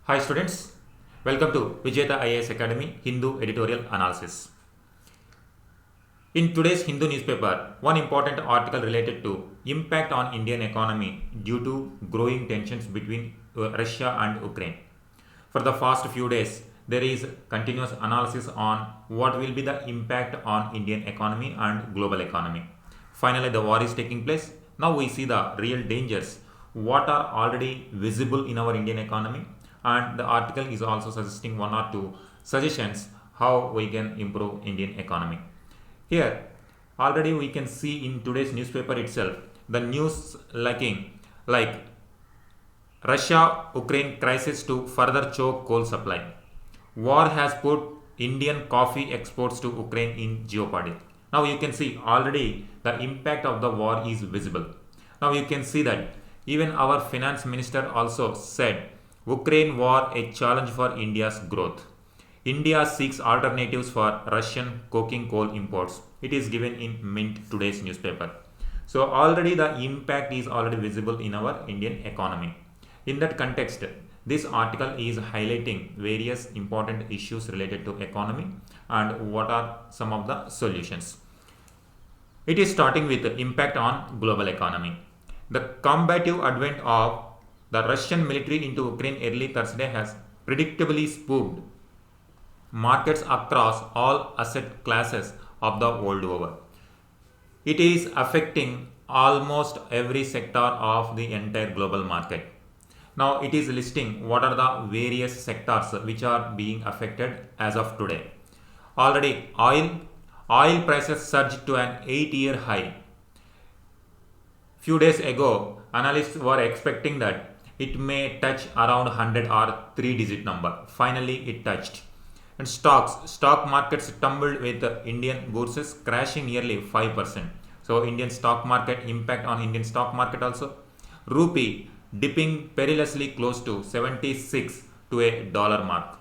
Hi students, welcome to Vijayata IAS Academy Hindu Editorial Analysis. In today's Hindu newspaper, one important article related to impact on Indian economy due to growing tensions between Russia and Ukraine. For the past few days, there is continuous analysis on what will be the impact on Indian economy and global economy. Finally, the war is taking place. Now we see the real dangers, what are already visible in our Indian economy, and the article is also suggesting one or two suggestions how we can improve Indian economy. Here, already we can see in today's newspaper itself the news like Russia-Ukraine crisis to further choke coal supply. War has put Indian coffee exports to Ukraine in jeopardy. Now you can see already the impact of the war is visible. Now you can see that even our finance minister also said Ukraine war a challenge for India's growth. India seeks alternatives for Russian coking coal imports. It is given in Mint today's newspaper. So already the impact is already visible in our Indian economy. In that context, this article is highlighting various important issues related to economy and what are some of the solutions. It is starting with the impact on global economy. The combative advent of the Russian military into Ukraine early Thursday has predictably spooked markets across all asset classes of the world over. It is affecting almost every sector of the entire global market. Now it is listing what are the various sectors which are being affected as of today. Already oil prices surged to an 8-year high. Few days ago, analysts were expecting that it may touch around 100 or 3-digit number. Finally, it touched. And stock markets tumbled with Indian bourses crashing nearly 5%. So Indian stock market, impact on Indian stock market also. Rupee dipping perilously close to 76 to a dollar mark.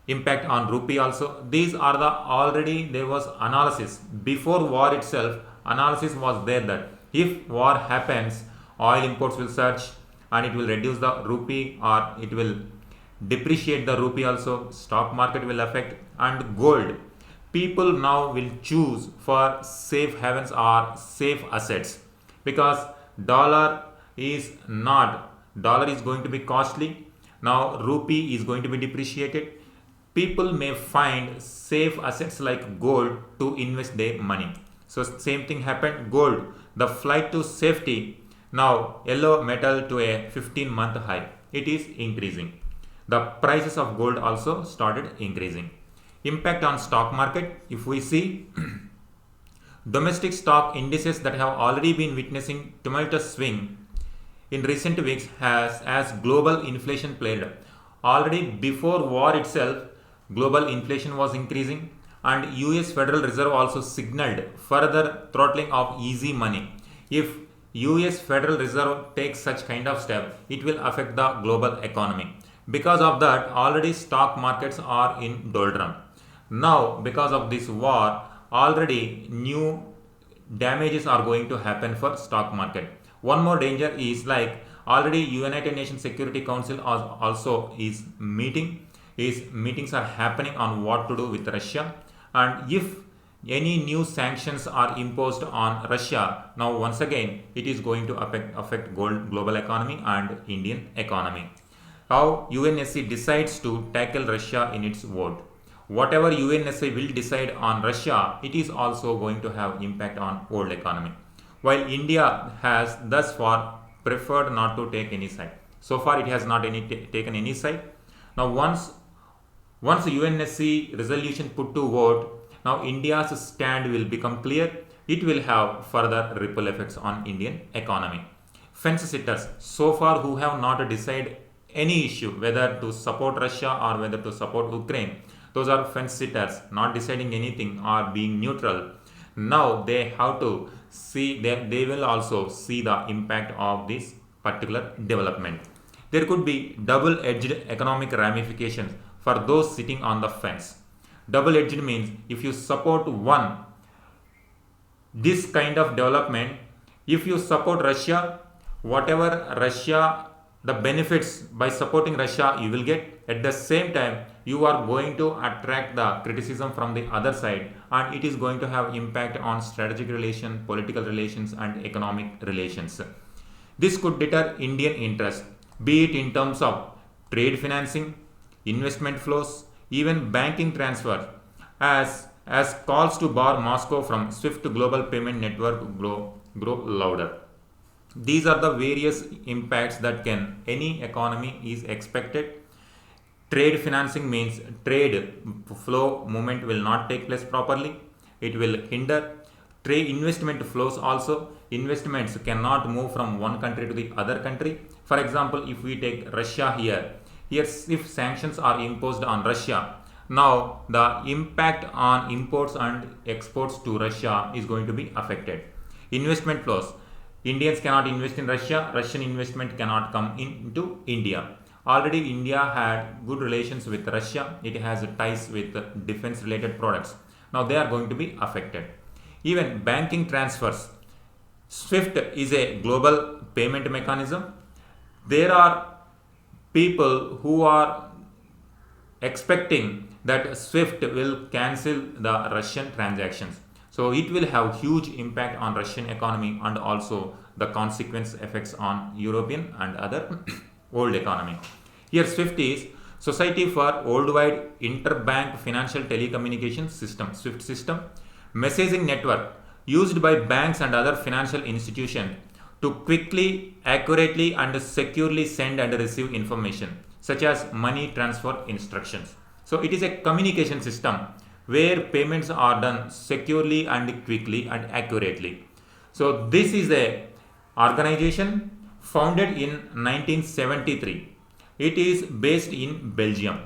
Impact on rupee also. These are the already there was analysis before war itself. Analysis was there that if war happens, oil imports will surge and it will reduce the rupee or it will depreciate the rupee also. Stock market will affect, and gold. People now will choose for safe havens or safe assets because dollar is going to be costly. Now rupee is going to be depreciated. People may find safe assets like gold to invest their money. So same thing happened. Gold, the flight to safety, now yellow metal to a 15-month high. It is increasing. The prices of gold also started increasing. Impact on stock market. If we see domestic stock indices that have already been witnessing tumultuous swing in recent weeks as global inflation played. Already before war itself, global inflation was increasing, and US Federal Reserve also signaled further throttling of easy money. If US Federal Reserve takes such kind of step, it will affect the global economy. Because of that, already stock markets are in doldrum. Now, because of this war, already new damages are going to happen for stock market. One more danger is like already United Nations Security Council also is meeting. Meetings are happening on what to do with Russia, and if any new sanctions are imposed on Russia, now once again it is going to affect global economy and Indian economy. How UNSC decides to tackle Russia in its vote. Whatever UNSC will decide on Russia, it is also going to have impact on world economy. While India has thus far preferred not to take any side. So far it has not taken any side. Now once UNSC resolution put to vote, now India's stand will become clear. It will have further ripple effects on Indian economy. Fence sitters so far who have not decided any issue whether to support Russia or whether to support Ukraine, those are fence sitters not deciding anything or being neutral. Now they have to see they will also see the impact of this particular development. There could be double-edged economic ramifications for those sitting on the fence. Double-edged means if you support this kind of development, if you support Russia, whatever Russia the benefits by supporting Russia you will get. At the same time, you are going to attract the criticism from the other side, and it is going to have impact on strategic relations, political relations, and economic relations. This could deter Indian interest, be it in terms of trade financing, investment flows, even banking transfer, as calls to bar Moscow from SWIFT global payment network grow louder. These are the various impacts that can any economy is expected. Trade financing means trade flow movement will not take place properly. It will hinder trade investment flows also. Investments cannot move from one country to the other country. For example, if we take Russia here if sanctions are imposed on Russia, now the impact on imports and exports to Russia is going to be affected. Investment flows, Indians cannot invest in Russia, Russian investment cannot come into India. Already India had good relations with Russia, it has ties with defense related products. Now they are going to be affected. Even banking transfers, SWIFT is a global payment mechanism. There are people who are expecting that SWIFT will cancel the Russian transactions. So it will have huge impact on Russian economy and also the consequence effects on European and other world economy. Here SWIFT is Society for Worldwide Interbank Financial Telecommunications System, SWIFT system, messaging network used by banks and other financial institutions to quickly, accurately and securely send and receive information such as money transfer instructions. So it is a communication system where payments are done securely and quickly and accurately. So this is a organization founded in 1973. It is based in Belgium.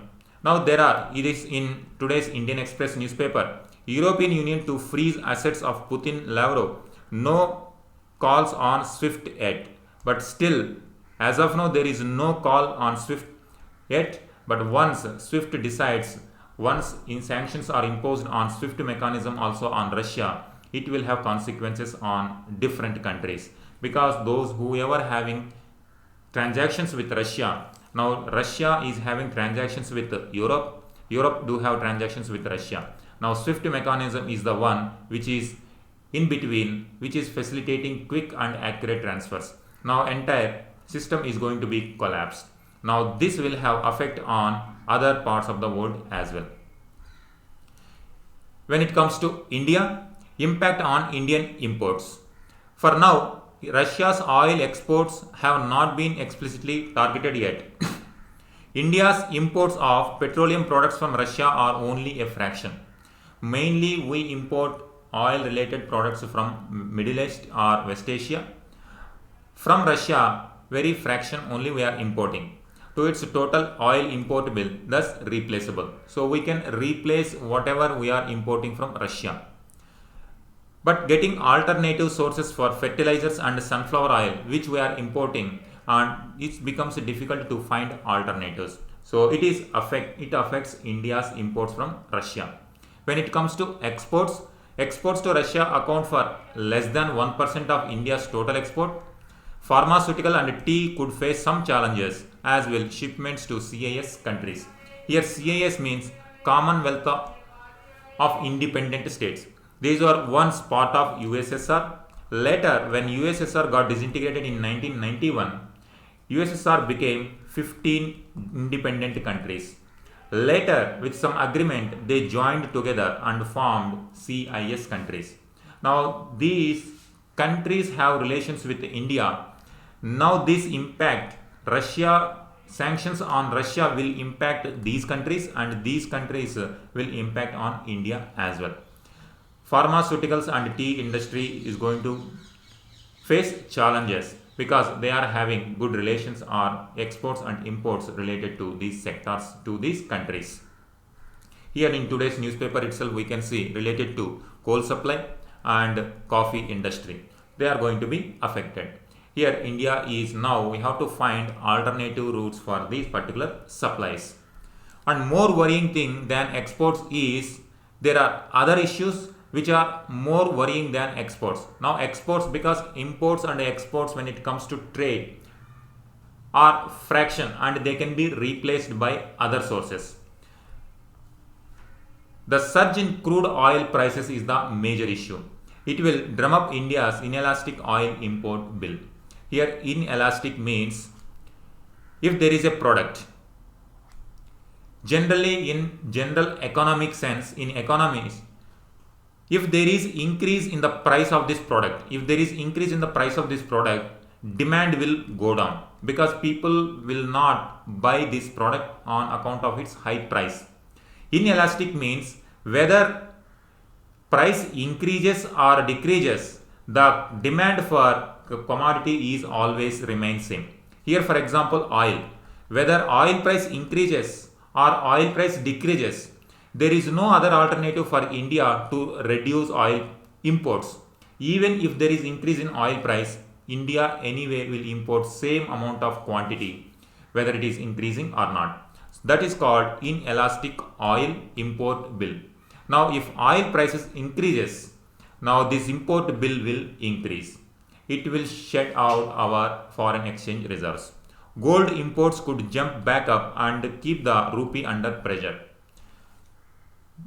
Now it is in today's Indian Express newspaper, European Union to freeze assets of Putin Lavrov. No calls on SWIFT yet, but still as of now there is no call on SWIFT yet. But once SWIFT decides, once sanctions are imposed on SWIFT mechanism also on Russia, it will have consequences on different countries, because those whoever having transactions with Russia, now Russia is having transactions with Europe do have transactions with Russia. Now SWIFT mechanism is the one which is in between, which is facilitating quick and accurate transfers. Now entire system is going to be collapsed. Now this will have effect on other parts of the world as well. When it comes to India, impact on Indian imports. For now, Russia's oil exports have not been explicitly targeted yet. India's imports of petroleum products from Russia are only a fraction. Mainly we import oil related products from Middle East or West Asia. From Russia, very fraction only we are importing to its total oil import bill, thus replaceable. So we can replace whatever we are importing from Russia. But getting alternative sources for fertilizers and sunflower oil, which we are importing, and it becomes difficult to find alternatives. So it affects India's imports from Russia. When it comes to exports to Russia account for less than 1% of India's total export. Pharmaceutical and tea could face some challenges, as will shipments to CIS countries. Here CIS means Commonwealth of Independent States. These were once part of USSR. Later, when USSR got disintegrated in 1991, USSR became 15 independent countries. Later, with some agreement, they joined together and formed CIS countries. Now these countries have relations with India. Now this impact Russia, sanctions on Russia will impact these countries, and these countries will impact on India as well. Pharmaceuticals and tea industry is going to face challenges because they are having good relations on exports and imports related to these sectors to these countries. Here in today's newspaper itself we can see related to coal supply and coffee industry. They are going to be affected. Here India is now, we have to find alternative routes for these particular supplies. And more worrying thing than exports is there are other issues which are more worrying than exports. Now exports, because imports and exports when it comes to trade, or fraction, and they can be replaced by other sources. The surge in crude oil prices is the major issue. It will drum up India's inelastic oil import bill. Here, inelastic means if there is a product. Generally, in general economic sense, in economies, if there is increase in the price of this product, demand will go down because people will not buy this product on account of its high price. Inelastic means whether price increases or decreases, the demand for commodity is always remains same. Here, for example, oil. Whether oil price increases or oil price decreases, there is no other alternative for India to reduce oil imports. Even if there is increase in oil price, India anyway will import same amount of quantity, whether it is increasing or not. That is called inelastic oil import bill. Now, if oil prices increases, now this import bill will increase. It will shed out our foreign exchange reserves. Gold imports could jump back up and keep the rupee under pressure.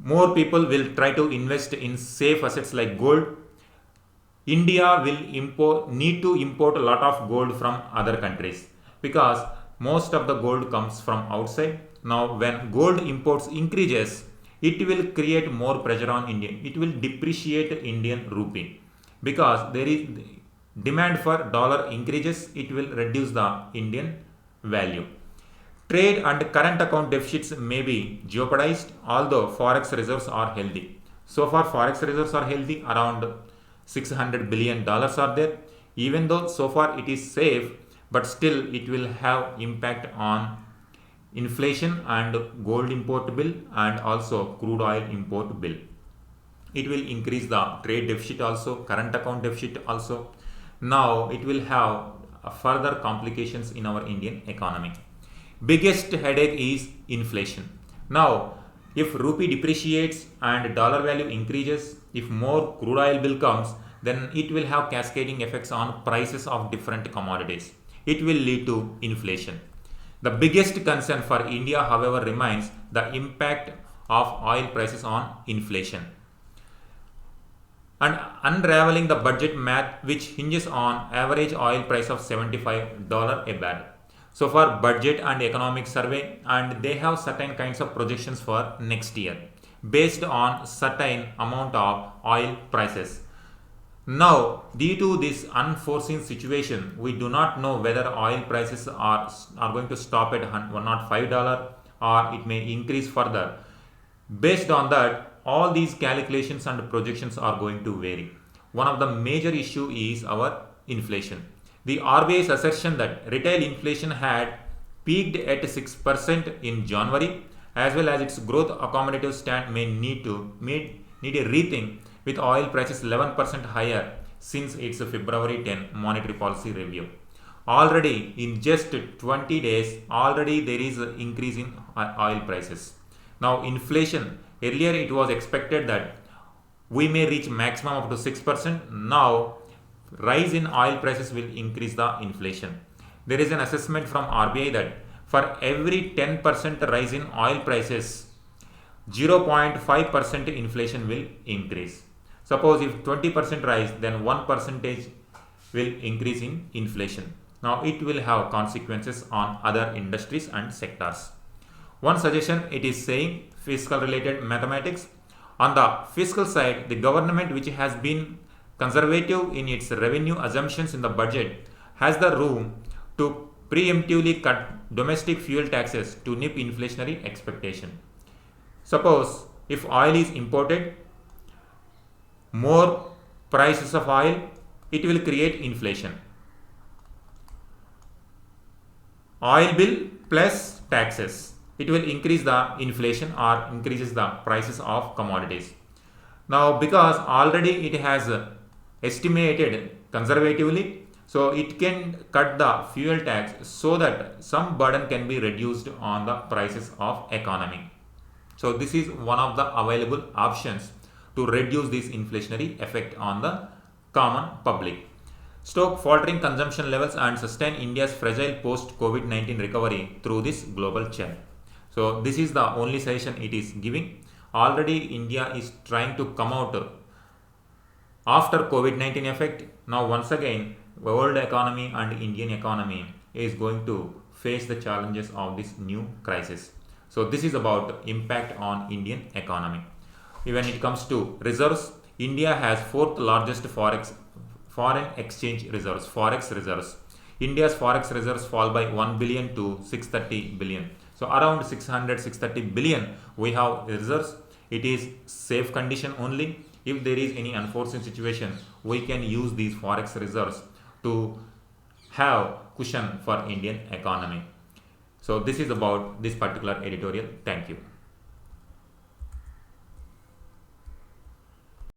More people will try to invest in safe assets like gold. India will need to import a lot of gold from other countries because most of the gold comes from outside. Now, when gold imports increases, it will create more pressure on India. It will depreciate Indian rupee because there is demand for dollar increases. It will reduce the Indian value. Trade and current account deficits may be jeopardized, although forex reserves are healthy. So far, forex reserves are healthy, around $600 billion are there. Even though so far it is safe, but still it will have impact on inflation and gold import bill and also crude oil import bill. It will increase the trade deficit also, current account deficit also. Now it will have further complications in our Indian economy. Biggest headache is inflation. Now, if rupee depreciates and dollar value increases, if more crude oil bill comes, then it will have cascading effects on prices of different commodities. It will lead to inflation. The biggest concern for India, however, remains the impact of oil prices on inflation. And unraveling the budget math, which hinges on average oil price of $75 a barrel. So far, budget and economic survey, and they have certain kinds of projections for next year based on certain amount of oil prices. Now, due to this unforeseen situation, we do not know whether oil prices are going to stop at $105 or it may increase further. Based on that, all these calculations and projections are going to vary. One of the major issue is our inflation. The RBI's assertion that retail inflation had peaked at 6% in January, as well as its growth accommodative stand may need a rethink with oil prices 11% higher since its February 10 monetary policy review. Already in just 20 days, already there is an increase in oil prices. Now inflation, earlier it was expected that we may reach maximum up to 6%. Now rise in oil prices will increase the inflation. There is an assessment from RBI that for every 10% rise in oil prices, 0.5% inflation will increase. Suppose if 20% rise, then 1% will increase in inflation. Now it will have consequences on other industries and sectors. One suggestion, it is saying fiscal related mathematics. On the fiscal side, the government, which has been conservative in its revenue assumptions in the budget, has the room to preemptively cut domestic fuel taxes to nip inflationary expectation. Suppose if oil is imported, more prices of oil, it will create inflation. Oil bill plus taxes, it will increase the inflation or increases the prices of commodities. Now because already it has estimated conservatively, so it can cut the fuel tax so that some burden can be reduced on the prices of economy. So this is one of the available options to reduce this inflationary effect on the common public. stoke faltering consumption levels and sustain India's fragile post-COVID-19 recovery through this global challenge. So this is the only suggestion it is giving. Already India is trying to come out after COVID-19 effect. Now once again, world economy and Indian economy is going to face the challenges of this new crisis. So this is about impact on Indian economy. When it comes to reserves, India has fourth largest foreign exchange reserves, forex reserves. India's forex reserves fall by 1 billion to 630 billion. So around 630 billion we have reserves. It is safe condition only. If there is any unforeseen situation, we can use these forex reserves to have cushion for Indian economy. So this is about this particular editorial. Thank you.